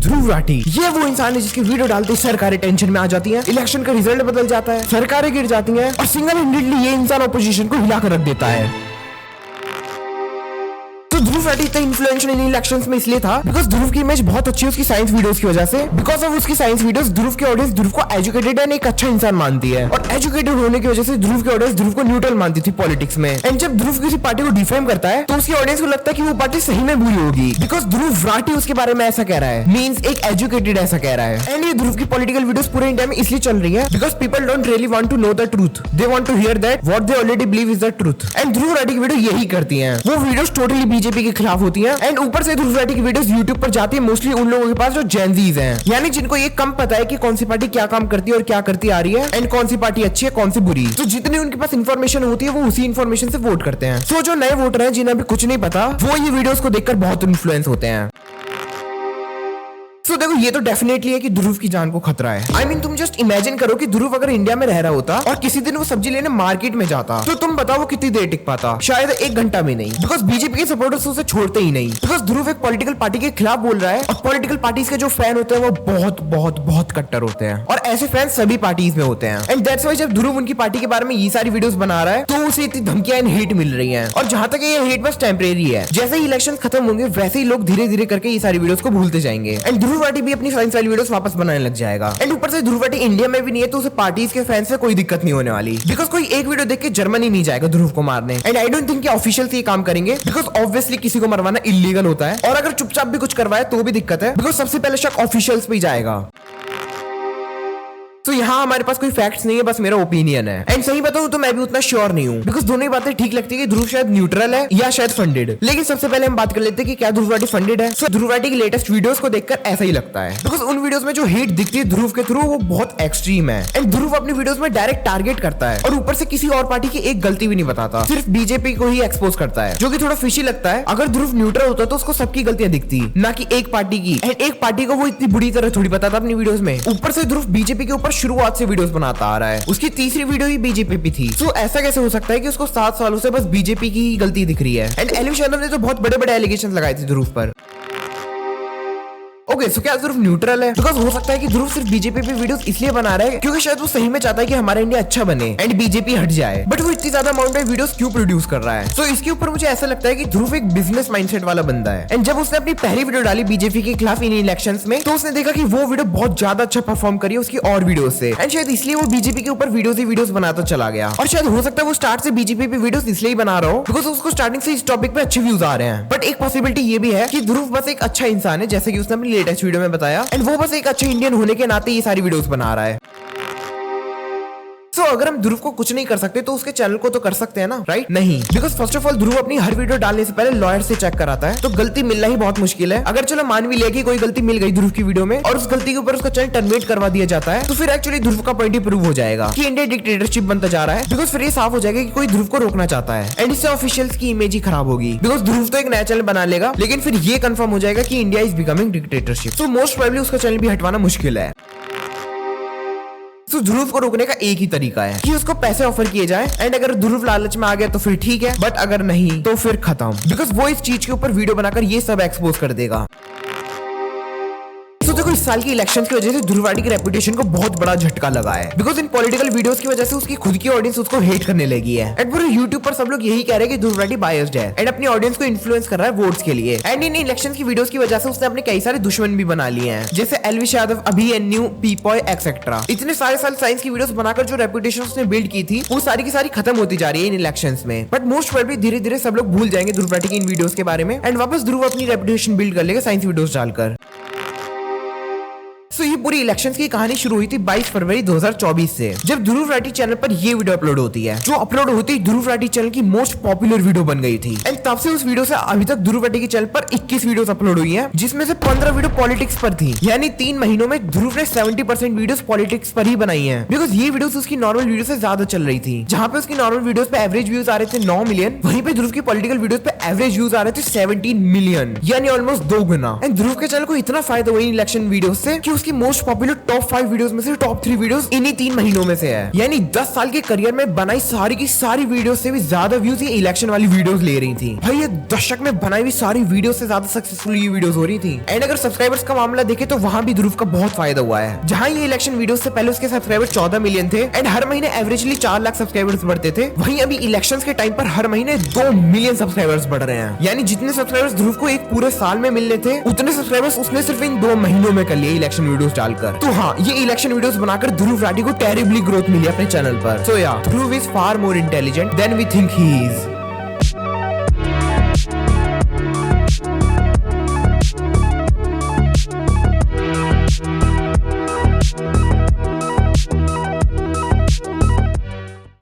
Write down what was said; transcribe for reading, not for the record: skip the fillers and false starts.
ध्रुव राठी ये वो इंसान है जिसकी वीडियो डालते ही सरकारें टेंशन में आ जाती हैं, इलेक्शन का रिजल्ट बदल जाता है, सरकारें गिर जाती हैं और सिंगल हैंडेडली ये इंसान ऑपोजिशन को हिला कर रख देता है। ध्रुव राठी इतना इन्फ्लुएंशियल इन इलेक्शंस में इसलिए था बिकॉज ध्रुव की इमेज बहुत अच्छी है उसकी साइंस वीडियोस की वजह से। बिकॉज ऑफ उसकी साइंस वीडियोस ध्रुव की ऑडियंस ध्रुव को एजुकेटेड एंड एक अच्छा इंसान मानती है, और एजुकेटेड होने की वजह से ध्रुव की ऑडियंस ध्रुव को न्यूट्रल मानती थी पॉलिटिक्स में। एंड जब ध्रुव किसी पार्टी को डिफेम करता है तो उसकी ऑडियंस को लगता है कि वो पार्टी सही में बुरी होगी बिकॉज ध्रुव राठी उसके बारे में ऐसा कह रहा है, मींस एक एजुकेटेड ऐसा कह रहा है। एंड ये ध्रुव की पॉलिटिकल वीडियोस पूरे इंडिया में इसलिए चल रही है because people don't really want to know the truth, they want to hear that what they already believe is the truth. And Dhruv Rathee की वीडियो यही करती है, वो वीडियोस टोटली बीजेपी के खिलाफ होती है। एंड ऊपर से ध्रुव राठी की वीडियोस यूट्यूब पर जाती है मोस्टली उन लोगों के पास जो जेनजीज हैं, यानी जिनको ये कम पता है कि कौन सी पार्टी क्या काम करती है और क्या करती आ रही है एंड कौन सी पार्टी अच्छी है कौन सी बुरी। तो जितनी उनके पास इन्फॉर्मेशन होती है वो उसी इन्फॉर्मेशन से वोट करते हैं। सो जो नए वोटर हैं जिन्हें अभी कुछ नहीं पता वो ये वीडियोस को देखकर बहुत इन्फ्लुएंस होते हैं। तो देखो ये तो डेफिनेटली है कि ध्रुव की जान को खतरा है। I mean, तुम जस्ट इमेजिन करो कि ध्रुव अगर इंडिया में रह रहा होता और किसी दिन वो सब्जी लेने मार्केट में जाता तो तुम बताओ वो कितनी देर टिक पाता? शायद 1 घंटा भी नहीं, बिकॉज बीजेपी के सपोर्टर्स उसे छोड़ते ही नहीं। बिकॉज ध्रुव एक पॉलिटिकल पार्टी के खिलाफ बोल रहा है और पॉलिटिकल पार्टीज के जो फैन होते हैं वो बहुत बहुत बहुत कट्टर होते हैं और ऐसे फैन सभी पार्टीज में होते हैं। एंड दैट्स व्हाई जब ध्रुव उनकी पार्टी के बारे में ये सारी वीडियोस बना रहा है तो उसे इतनी धमकियां एंड हेट मिल रही है। और जहां तक ये हेट बस टेम्परेरी है, जैसे ही इलेक्शन खत्म होंगे वैसे ही लोग धीरे धीरे करके ये सारी वीडियोस को भूलते जाएंगे एंड ध्रुव राठी भी अपनी वीडियोस वापस बनाने लग जाएगा। एंड ऊपर से ध्रुव राठी इंडिया में भी नहीं है तो उसे पार्टीज के फैंस से कोई दिक्कत नहीं होने वाली बिकॉज कोई एक वीडियो देख के जर्मनी नहीं जाएगा ध्रुव को मारने। And I don't think official ये काम करेंगे बिकॉज ऑब्वियसली किसी को मरवाना इलीगल होता है और अगर चुपचाप भी कुछ करवाए तो भी दिक्कत है बिकॉज सबसे पहले शक ऑफिशियल्स पे ही जाएगा। तो यहाँ हमारे पास कोई फैक्ट्स नहीं है, बस मेरा ओपिनियन है। एंड सही बताऊं तो मैं भी उतना श्योर नहीं हूँ बिकॉज दोनों ही बातें ठीक लगती है कि ध्रुव शायद न्यूट्रल है या शायद फंडेड। लेकिन सबसे पहले हम बात कर लेते हैं कि क्या ध्रुव राठी फंडेड है। सो ध्रुव राठी की लेटेस्ट वीडियोस को देखकर ऐसा ही लगता है बिकॉज उन वीडियोस में जो हेट दिखती है ध्रुव के थ्रू वो बहुत एक्सट्रीम है। एंड ध्रुव अपनी वीडियोस में डायरेक्ट टारगेट करता है और ऊपर से किसी और पार्टी की एक गलती भी नहीं बताता, सिर्फ बीजेपी को ही एक्सपोज करता है, जो कि थोड़ा फिशी लगता है। अगर ध्रुव न्यूट्रल होता तो उसको सबकी गलतियां दिखती ना कि एक पार्टी की। एंड एक पार्टी को वो इतनी बुरी तरह थोड़ी बताता अपनी वीडियोस में। ऊपर से ध्रुव बीजेपी के ऊपर शुरुआत से वीडियोस बनाता आ रहा है, उसकी तीसरी वीडियो ही बीजेपी पे थी। तो ऐसा कैसे हो सकता है कि उसको 7 सालों से बस बीजेपी की गलती दिख रही है। एंड एलवी यादव ने तो बहुत बड़े बड़े एलिगेशन लगाए थे ध्रुव पर। ओके, सो क्या ध्रुव न्यूट्रल है? बिकॉज हो सकता है कि ध्रुव सिर्फ बीजेपी पे वीडियोस इसलिए बना रहा है क्योंकि शायद वो सही में चाहता है कि हमारा इंडिया अच्छा बने एंड बीजेपी हट जाए, बट वो इतनी ज्यादा अमाउंट में वीडियोस क्यों प्रोड्यूस कर रहा है? तो इसके ऊपर मुझे ऐसा लगता है कि ध्रुव एक बिजनेस माइंडसेट वाला बंदा है। एंड जब उसने अपनी पहली वीडियो डाली बीजेपी के खिलाफ इन इलेक्शंस में तो उसने देखा कि वो वीडियो बहुत ज्यादा अच्छा परफॉर्म करी उसकी और वीडियो से। एंड शायद इसलिए वो बीजेपी के ऊपर वीडियोस बनाता चला गया। और शायद हो सकता है वो स्टार्ट से बीजेपी पे वीडियोस इसलिए ही बना रहा हो बिकॉज उसको स्टार्टिंग से इस टॉपिक पे अच्छे व्यूज आ रहे हैं। बट एक पॉसिबिलिटी ये भी है कि ध्रुव बस एक अच्छा इंसान है, जैसे कि उसने अपनी लेटेस्ट वीडियो में बताया, एंड वो बस एक अच्छे इंडियन होने के नाते ये सारी वीडियोस बना रहा है। तो अगर हम ध्रुव को कुछ नहीं कर सकते तो उसके चैनल को तो कर सकते हैं ना, राइट? नहीं, बिकॉज फर्स्ट ऑफ ऑल ध्रुव अपनी हर वीडियो डालने से पहले लॉयर से चेक कराता है, तो गलती मिलना ही बहुत मुश्किल है। अगर चलो मान भी लिया कि कोई गलती मिल गई ध्रुव की वीडियो में और उस गलती के ऊपर उसका चैनल टर्मिनेट करवा दिया जाता है तो फिर एक्चुअली ध्रुव का पॉइंट ही प्रूव हो जाएगा कि इंडिया डिक्टेटरशिप बनता जा रहा है। बिकॉज फिर ये साफ हो जाएगा कि कोई ध्रुव को रोकना चाहता है एंड इससे ऑफिशियल्स की इमेज ही खराब होगी। बिकॉज ध्रुव तो एक नया चैनल बना लेगा लेकिन फिर ये कंफर्म हो जाएगा कि इंडिया इज बिकमिंग डिक्टेटरशिप, तो मोस्ट प्रोबेबली उसका चैनल भी हटवाना मुश्किल है। तो ध्रुव को रोकने का एक ही तरीका है कि उसको पैसे ऑफर किए जाए एंड अगर ध्रुव लालच में आ गया तो फिर ठीक है, बट अगर नहीं तो फिर खत्म, बिकॉज वो इस चीज के ऊपर वीडियो बनाकर ये सब एक्सपोज कर देगा। तो देखो इस साल की इलेक्शंस की वजह से ध्रुव राठी की रेपुटेशन को बहुत बड़ा झटका लगा है बिकॉज इन पॉलिटिकल वीडियोस की वजह से उसकी खुद की ऑडियंस उसको हेट करने लगी है। एंड पूरे यूट्यूब पर सब लोग यही कह रहे हैं कि ध्रुव राठी बायस्ड है एंड अपनी ऑडियंस को इन्फ्लुएंस कर रहा है वोट्स के लिए। एंड इन इलेक्शन की वीडियोस की वजह से उसने अपने कई सारे दुश्मन भी बना लिए हैं, जैसे एलवी यादव, अभिमन्यु, पीपॉय एक्सेट्रा। इतने सारे साल साइंस की वीडियोस बनाकर जो रेपुटेशन उसने बिल्ड की थी वो सारी की सारी खत्म होती जा रही है इन इलेक्शंस में। बट मोस्ट प्रोबेबली धीरे धीरे सब लोग भूल जाएंगे ध्रुव राठी की इन वीडियोस के बारे में एंड वापस ध्रुव अपनी रेपुटेशन बिल्ड कर लेगा साइंस वीडियोस डालकर। तो ये पूरी इलेक्शंस की कहानी शुरू हुई थी 22 फरवरी 2024 से, जब ध्रुव राठी चैनल पर ये वीडियो अपलोड होती है, जो अपलोड होती है ध्रुव राठी चैनल की मोस्ट पॉपुलर वीडियो बन गई थी। एंड तब से उस वीडियो से अभी तक ध्रुव राठी के चैनल पर 21 वीडियोस अपलोड हुई हैं, जिसमें से 15 वीडियो पॉलिटिक्स पर थी। यानी 3 महीनों में ध्रुव ने 70% वीडियोस पॉलिटिक्स पर ही बनाई है बिकॉज ये वीडियोस उसकी नॉर्मल वीडियो से ज्यादा चल रही थी। जहां पे उसकी नॉर्मल वीडियोस पे एवरेज व्यूज आ रहे थे 9 मिलियन, वहीं पे ध्रुव की पॉलिटिकल वीडियोस पे एवरेज व्यूज आ रहे थे 17 मिलियन, यानी ऑलमोस्ट 2 गुना। एंड ध्रुव के चैनल को इतना फायदा हुआ इन इलेक्शन वीडियोस से कि वीडियोस की मोस्ट पॉपुलर टॉप 5 वीडियोस में से टॉप 3 वीडियोस इन्हीं 3 महीनों में से है। यानी 10 साल के करियर में बनाई सारी की सारी वीडियोस से भी ज्यादा व्यूज ये इलेक्शन वाली वीडियोस ले रही थी। भाई ये दशक में बनाई हुई सारी वीडियो से ज्यादा सक्सेसफुल ये वीडियोस हो रही थी। एंड अगर सब्सक्राइबर्स का मामला देखे तो वहां भी ध्रुव का बहुत फायदा हुआ है। जहां ये इलेक्शन वीडियो से पहले उसके सब्सक्राइबर 14 मिलियन थे एंड हर महीने एवरेजली 4 लाख सब्सक्राइबर्स बढ़ते थे, वहीं अभी इलेक्शंस के टाइम पर हर महीने 2 मिलियन सब्सक्राइबर्स बढ़ रहे हैं। यानी जितने सब्सक्राइबर्स ध्रुव को एक पूरे साल में मिलने थे उतने सब्सक्राइबर्स उसने सिर्फ इन 2 महीनों में कर लिए इलेक्शन वीडियोस डालकर। तो हाँ, ये इलेक्शन वीडियोस बनाकर ध्रुव राठी को टेरिबली ग्रोथ मिली अपने चैनल पर। So ya Dhruv is far more intelligent than we think he is.